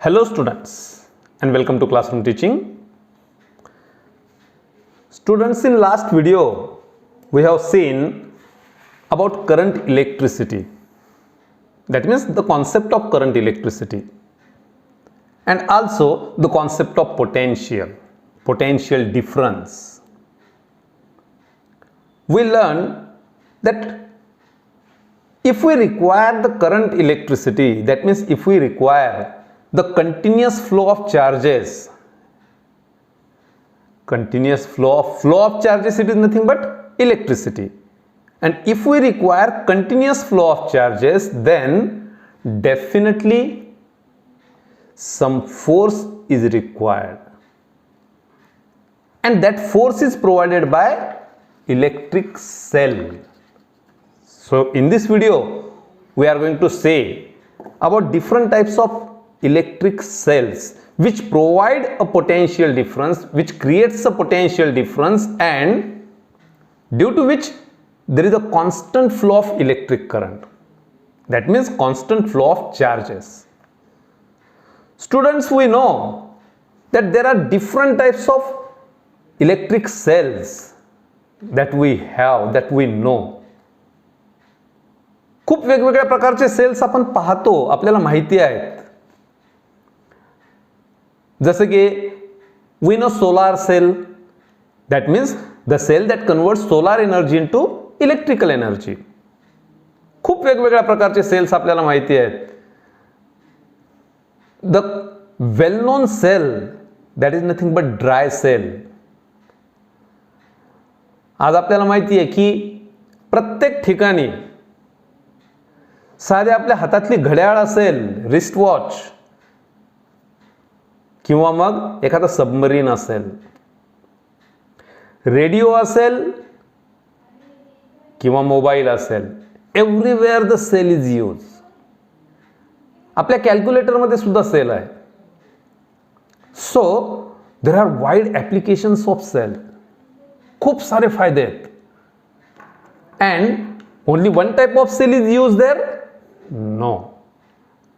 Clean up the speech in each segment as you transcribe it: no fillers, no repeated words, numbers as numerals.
Hello students and welcome to Classroom Teaching. Students, in last video we have seen about current electricity. That means the concept of current electricity and also the concept of potential difference. We learned that if we require the current electricity, that means if we require the continuous flow of charges, flow of charges, it is nothing but electricity. And if we require continuous flow of charges, then definitely some force is required, and that force is provided by electric cell. So in this video we are going to say about different types of electric cells which provide a potential difference, which creates a potential difference, and due to which there is a constant flow of electric current. That means constant flow of charges. Students, we know that there are different types of electric cells that we have, that we know. खूप वेगवेगळ्या प्रकारचे sales आपण पाहतो, आपल्याला माहिती आहेत. जसे की we know solar cell, that means the cell that converts solar energy into electrical energy. खूप वेगवेगळ्या प्रकारचे सेल्स आपल्याला माहिती आहेत. The well known cell, that is nothing but dry cell. आज आपल्याला माहिती आहे की प्रत्येक ठिकाणी साधे आपल्या हातातली घड्याळ असेल, रिस्ट वॉच, किंवा मग एखादा सबमरीन असेल, रेडिओ असेल किंवा मोबाईल असेल, everywhere the cell is use. आपल्या कॅल्क्युलेटर मध्ये सुद्धा सेल आहे. So there are wide applications of cell. खूप सारे फायदे आहेत. And only one type of cell is use there? No,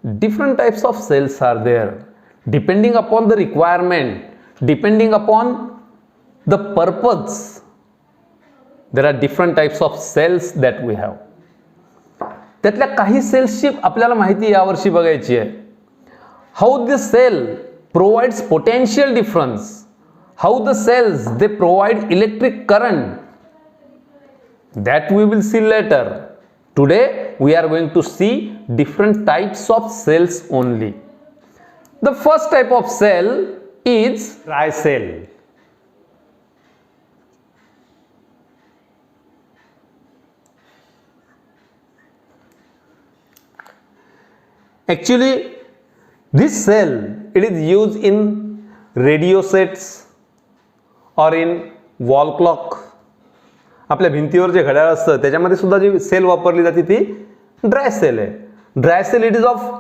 different types of cells are there. Depending upon the requirement, depending upon the purpose, there are different types of cells that we have. त्यातल्या काही सेल्सची आपल्याला माहिती यावर्षी बघायची आहे. How the cell provides potential difference, how the cells they provide electric current, that we will see later. Today we are going to see different types of cells only. The first type of cell is dry cell. Actually, this cell, it is used in radio sets or in wall clock. आपल्या भिंतीवर जे घड्याळ असतं त्याच्यामध्ये सुद्धा जी cell वापरली जाते ती dry cell आहे. Dry cell it is of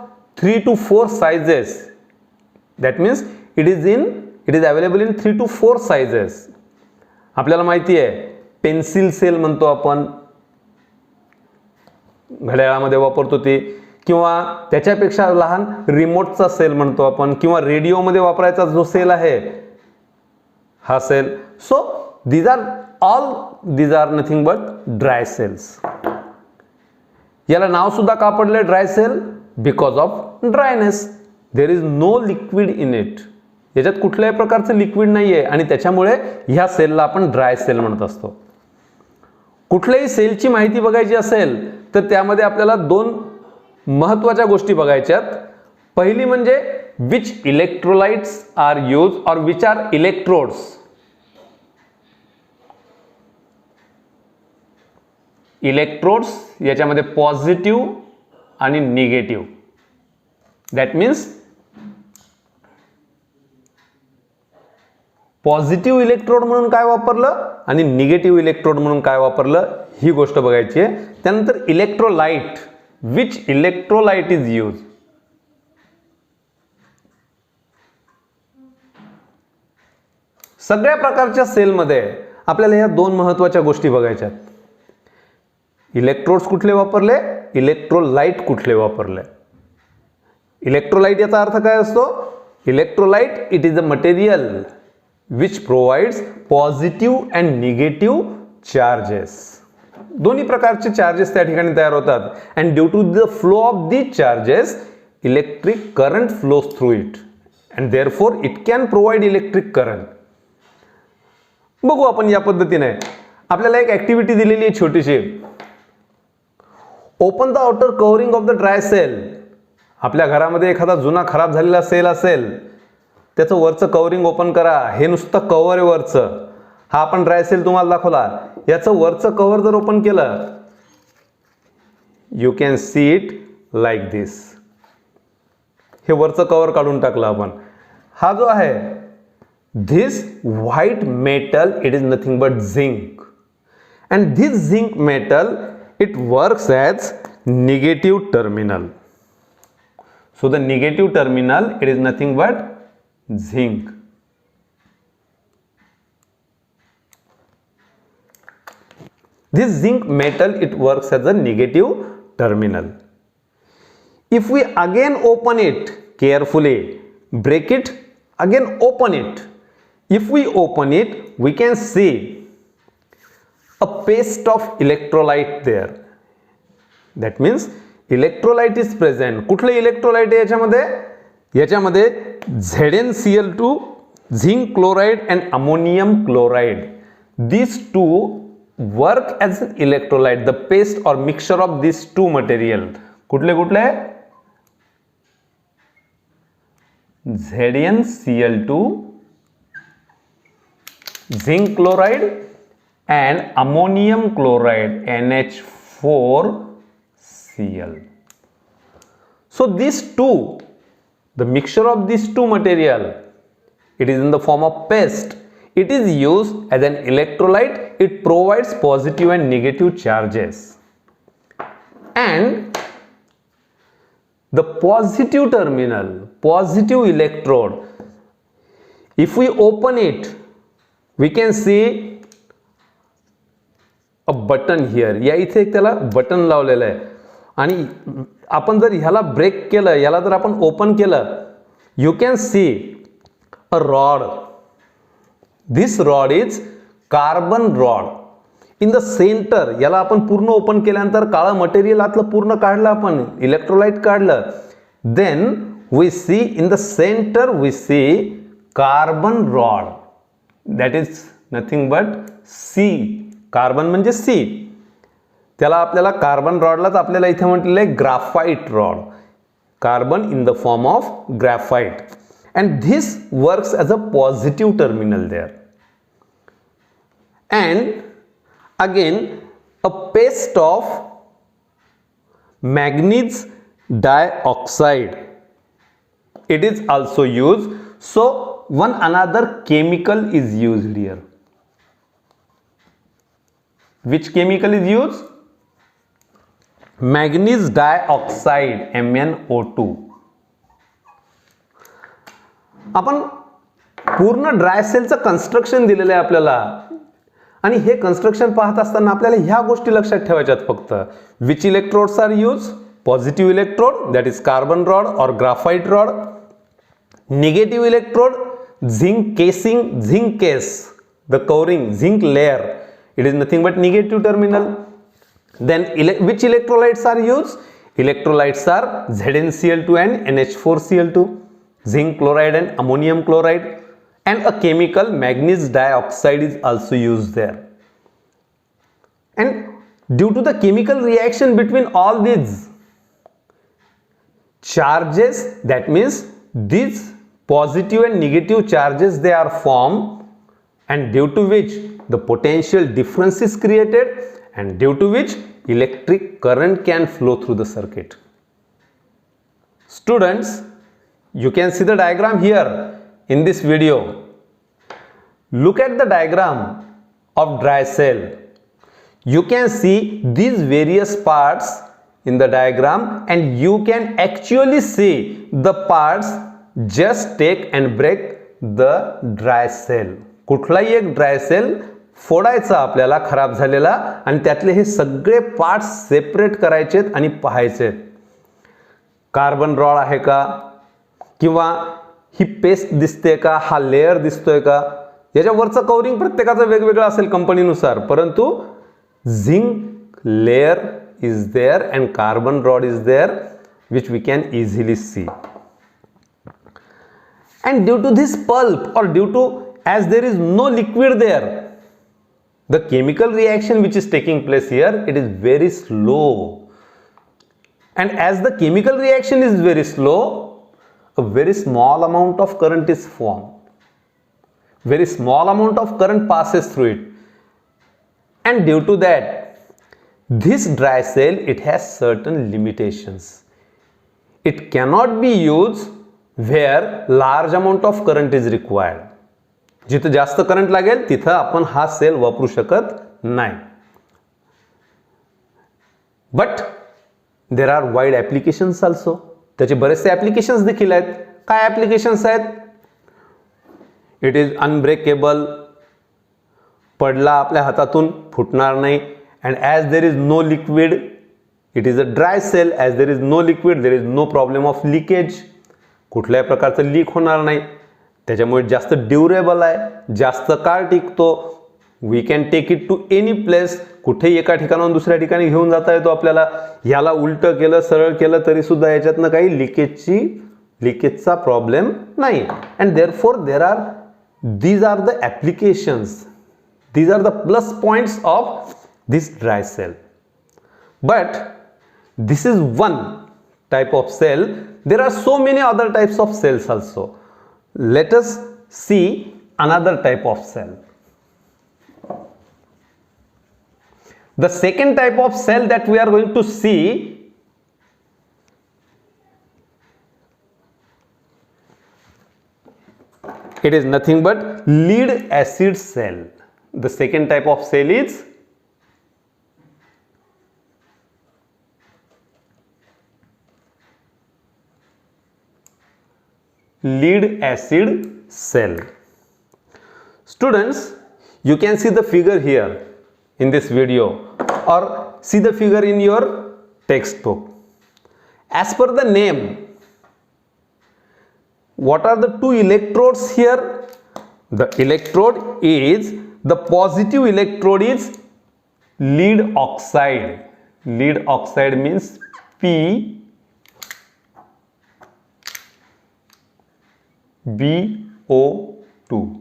3 to 4 sizes. That means it is available in 3 to 4 sizes. आपल्याला माहिती आहे पेन्सिल सेल म्हणतो आपण, घड्याळामध्ये वापरतो ती, किंवा त्याच्यापेक्षा लहान रिमोटचा सेल म्हणतो आपण, किंवा रेडिओमध्ये वापरायचा जो सेल आहे हा cell. So these are nothing but dry cells. याला नाव सुद्धा का पडले dry cell? Because of dryness. There is no liquid in it. याच्यात कुठल्याही प्रकारचं लिक्विड नाहीये आणि त्याच्यामुळे ह्या सेलला आपण ड्राय सेल म्हणत असतो. कुठल्याही सेलची माहिती बघायची असेल तर त्यामध्ये आपल्याला दोन महत्त्वाच्या गोष्टी बघायच्यात. पहिली म्हणजे विच इलेक्ट्रोलाइट्स आर यूज और विच आर इलेक्ट्रोड्स. इलेक्ट्रोड्स याच्यामध्ये पॉझिटिव्ह आणि negative. That means positive electrode म्हणून काय वापरलं आणि निगेटिव्ह इलेक्ट्रोड म्हणून काय वापरलं ही गोष्ट बघायची आहे. त्यानंतर electrolyte, which electrolyte is use. सगळ्या प्रकारच्या सेलमध्ये आपल्याला ह्या दोन महत्त्वाच्या गोष्टी बघायच्या आहेत. इलेक्ट्रोड्स कुठले वापरले, इलेक्ट्रोलाइट कुठले वापरले. इलेक्ट्रोलाइट याचा अर्थ काय असतो? Electrolyte it is a material which provides positive and negative charges. दोन्ही प्रकारचे चार्जेस त्या ठिकाणी तयार होतात and due to the flow of these charges electric current flows through it and therefore it can provide electric current. बघू आपण या पद्धतीने. आपल्याला एक ऍक्टिव्हिटी दिलेली आहे छोटीशी. Open the outer covering of the dry cell. आपल्या घरामध्ये एखादा जुना खराब झालेला सेल असेल, त्याचं वरचं कव्हरिंग ओपन करा. हे नुसतं कव्हर आहे वरचं. हा आपण ड्राय सेल तुम्हाला दाखवला. याचं वरचं कव्हर जर ओपन केलं, you can see it like this. हे वरचं कव्हर काढून टाकलं आपण. हा जो आहे this white metal it is nothing but zinc, and this zinc metal it works as negative terminal. So the negative terminal it is nothing but zinc. This zinc metal it works as a negative terminal. If we again open it carefully, break it, again open it. If we open it, we can see a paste of electrolyte there. That means electrolyte is present. कुठले electrolyte आहे याच्यामध्ये? याच्यामध्ये ZnCl2, zinc chloride and ammonium chloride. These two work as an electrolyte. The paste or mixture of these two material. कुठले कुठले? ZnCl2, zinc chloride and ammonium chloride NH4Cl. So these two, the mixture of these two material, it is in the form of paste. It is used as an electrolyte. It provides positive and negative charges. And the positive terminal, positive electrode, if we open it, we can see a button here. या इथे एक त्याला button लावलेलं आहे आणि आपण जर ह्याला ब्रेक केलं, याला जर आपण ओपन केलं, you can see a rod. This rod is carbon rod. In the center, याला आपण पूर्ण ओपन केल्यानंतर काळं मटेरियल आतलं पूर्ण काढलं, आपण इलेक्ट्रोलाइट काढलं. Then we see in the center we see carbon rod. That is nothing but C. Carbon म्हणजे C. त्याला आपल्याला कार्बन रॉडलाच आपल्याला इथे म्हटलेलं आहे graphite rod. Carbon in the form of graphite. And this works as a positive terminal there. And again a paste of manganese dioxide, it is also used. So one another chemical is used here. Which chemical is used? Manganese dioxide, MnO2. आपण पूर्ण dry सेलचं construction दिलेलं आहे आपल्याला आणि हे construction पाहत असताना आपल्याला ह्या गोष्टी लक्षात ठेवायच्यात फक्त. Which electrodes are use? Positive electrode that is carbon rod और graphite rod. Negative electrode zinc casing, zinc case, the covering, zinc layer, it is nothing but negative terminal. Then which electrolytes are used? Electrolytes are ZnCl2 and NH4Cl2, zinc chloride and ammonium chloride, and a chemical manganese dioxide is also used there. And due to the chemical reaction between all these charges, that means these positive and negative charges they are formed, and due to which the potential difference is created and due to which electric current can flow through the circuit. Students, you can see the diagram here in this video. Look at the diagram of dry cell. You can see these various parts in the diagram and you can actually see the parts just take and break the dry cell. कुठलाही एक dry cell फोडायचा आपल्याला खराब झालेला आणि त्यातले हे सगळे parts separate करायचेत आणि पाहायचे. कार्बन रॉड आहे का, किंवा ही पेस्ट दिसते का, हा लेअर दिसतोय का. याच्यावरचं कवरिंग प्रत्येकाचं वेगवेगळं असेल कंपनीनुसार, परंतु zinc layer is there and carbon rod is there which we can easily see. And due to this pulp, or due to, as there is no liquid there, the chemical reaction which is taking place here, it is very slow. And as the chemical reaction is very slow, a very small amount of current is formed. Very small amount of current passes through it. And due to that, this dry cell, it has certain limitations. It cannot be used where large amount of current is required. जिथं जास्त current लागेल तिथं आपण हा cell वापरू शकत नाही. But there are wide applications also. त्याचे बरेचसे ऍप्लिकेशन्स देखील आहेत. काय ऍप्लिकेशन्स आहेत? It is unbreakable. पडला आपल्या हातातून फुटणार नाही. And as there is no liquid, it is a dry cell. As there is no liquid, there is no problem of leakage. कुठल्याही प्रकारचं लीक होणार नाही. त्याच्यामुळे जास्त ड्युरेबल आहे, जास्त काळ टिकतो. We can take it to any place. कुठेही एका ठिकाणाहून दुसऱ्या ठिकाणी घेऊन जाता येतो आपल्याला. याला उलटं केलं, सरळ केलं तरी सुद्धा याच्यातनं काही लिकेजचा प्रॉब्लेम नाही. And therefore these are the applications, these are the plus points of this dry cell. But this is one type of cell. There are so many other types of cells also. Let us see another type of cell. The second type of cell that we are going to see, it is nothing but lead acid cell. The second type of cell is lead acid cell. Students, you can see the figure here in this video, or see the figure in your textbook. As per the name, what are the two electrodes here? The electrode is, the positive electrode is lead oxide. Lead oxide means PbO2.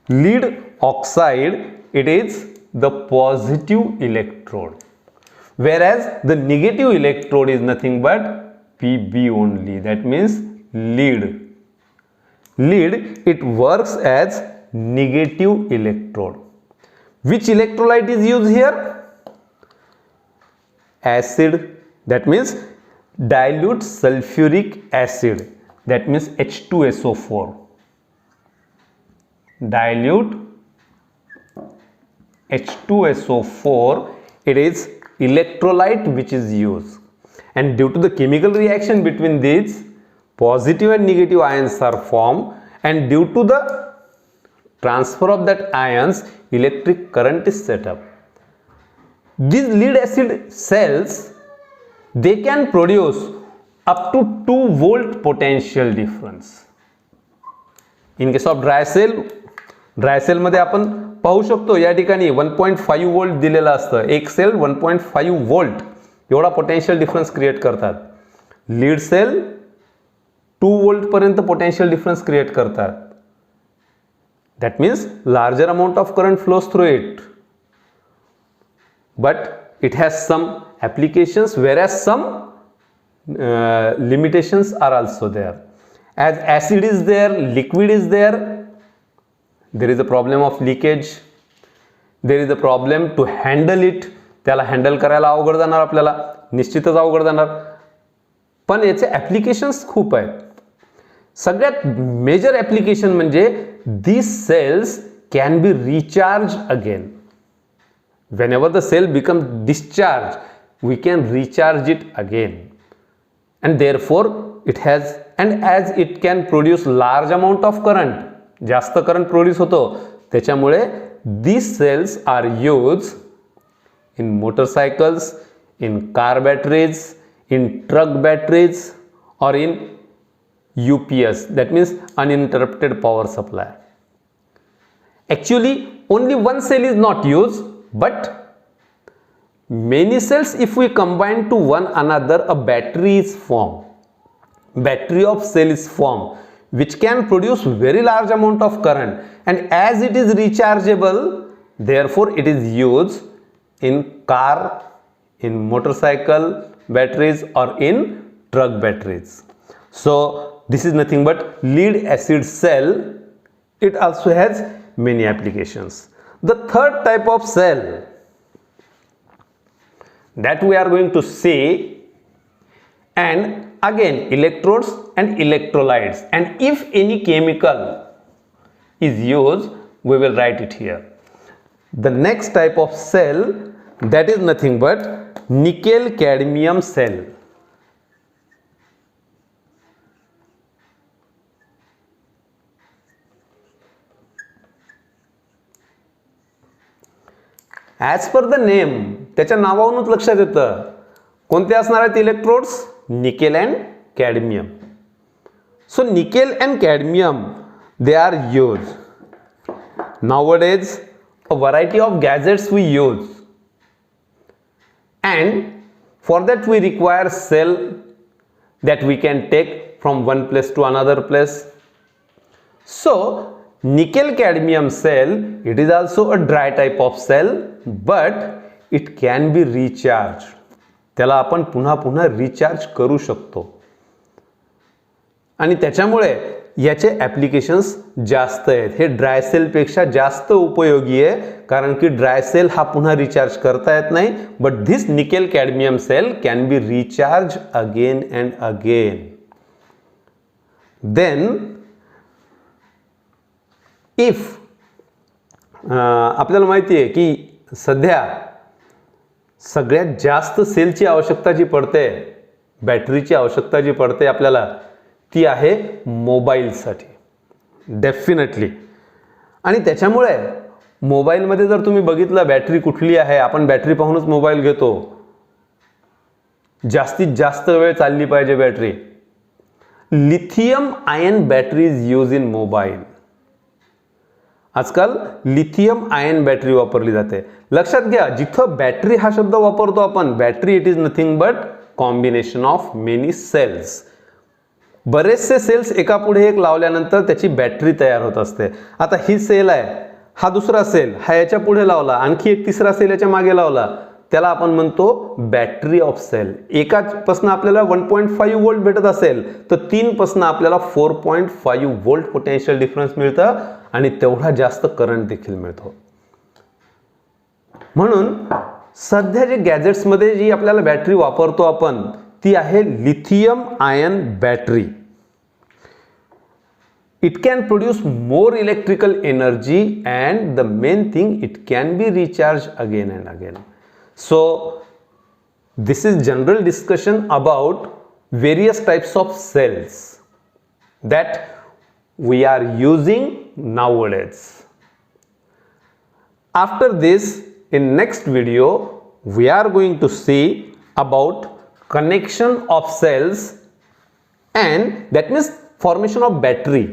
Lead oxide, it is the positive electrode, whereas the negative electrode is nothing but Pb only. That means lead. Lead, it works as negative electrode. Which electrolyte is used here? Acid. That means dilute sulfuric acid. That means H2SO4. Dilute H2SO4, it is electrolyte which is used. And due to the chemical reaction between these, positive and negative ions are formed, and due to the transfer of that ions, electric current is set up. These lead acid cells, they can produce up to 2 volt potential difference. In case of dry cell मध्ये आपण पाहू शकतो या ठिकाणी 1.5 volt दिलेला असतं. एक cell 1.5 volt एवढा पोटेन्शियल डिफरन्स क्रिएट करतात. लीड सेल 2 वोल्ट पर्यंत पोटेन्शियल डिफरन्स क्रिएट करतात. That means larger amount of current flows through it, but it has some applications, whereas some limitations are also there. As acid is there, liquid is there, there is a problem of leakage, there is a problem to handle it. त्याला handle करायला अवघड जाणार, आपल्याला निश्चितच अवघड जाणार. पण याचे ॲप्लिकेशन्स खूप आहेत. सगळ्यात मेजर ॲप्लिकेशन म्हणजे these cells can be recharged again. Whenever the cell becomes discharged, we can recharge it again. And therefore it has, and as it can produce large amount of current, जास्त current produce होतो, त्याच्यामुळे these cells are used in motorcycles, in car batteries, in truck batteries, or in UPS, that means uninterrupted power supply. Actually, only one cell is not used, but many cells, if we combine to one another, a battery is formed. Battery of cell is formed, which can produce very large amount of current, and as it is rechargeable, therefore it is used in car, in motorcycle batteries, or in truck batteries. So this is nothing but lead acid cell. It also has many applications. The third type of cell that we are going to see, and again electrodes and electrolytes, and if any chemical is used, we will write it here. The next type of cell, that is nothing but nickel cadmium cell. As per the name, त्याच्या नावावरूनच लक्षात येतं कोणते असणार आहेत electrodes, nickel and cadmium. So nickel and cadmium they are use nowadays. A variety of gadgets we use, and for that we require cell that we can take from one place to another place. So nickel cadmium cell, it is also a dry type of cell, but it can be recharged. त्याला आपण पुन्हा पुन्हा recharge करू शकतो, आणि त्याच्यामुळे याचे applications जास्त आहेत. हे ड्राय सेल पेक्षा जास्त उपयोगी आहे, कारण की ड्राय सेल हा पुन्हा रिचार्ज करता येत नाही, but this nickel cadmium cell can be recharge again and again. Then if आपल्याला माहिती आहे की सध्या सगळ्यात जास्त सेलची आवश्यकता जी पडते, बॅटरीची आवश्यकता जी पडते आपल्याला, ती आहे मोबाईलसाठी डेफिनेटली. आणि त्याच्यामुळे मोबाईलमध्ये जर तुम्ही बघितलं बॅटरी कुठली आहे, आपण बॅटरी पाहूनच मोबाईल घेतो. जास्तीत जास्त वेळ चालली पाहिजे battery. Lithium ion battery is use in mobile. आजकाल लिथियम आयन बॅटरी वापरली जाते. लक्षात घ्या, जिथं बॅटरी हा शब्द वापरतो आपण, battery it is nothing but combination of many cells. बरेचसे सेल्स एका पुढे एक लावल्यानंतर त्याची बॅटरी तयार होत असते. आता ही सेल आहे, हा दुसरा सेल, हा याच्या पुढे लावला, आणखी एक तिसरा सेल याच्या मागे लावला, त्याला आपण म्हणतो बॅटरी ऑफ सेल. एकापासून आपल्याला 1.5 वोल्ट भेटत असेल तर 3 पासून आपल्याला 4.5 वोल्ट पोटेन्शियल डिफरन्स मिळतं, आणि तेवढा जास्त करंट देखील मिळतो. म्हणून सध्या जे गॅजेट्समध्ये जी आपल्याला बॅटरी वापरतो आपण, ती आहे lithium ion battery. It can produce more electrical energy, and the main thing, it can be recharged again and again. So this is general discussion about various types of cells that we are using nowadays. After this, in next video, we are going to see about connection of cells, and that means formation of battery,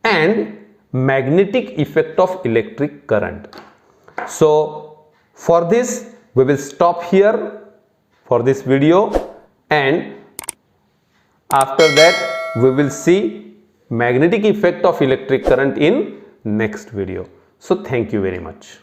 and magnetic effect of electric current. So for this we will stop here for this video, and after that we will see magnetic effect of electric current in next video. So thank you very much.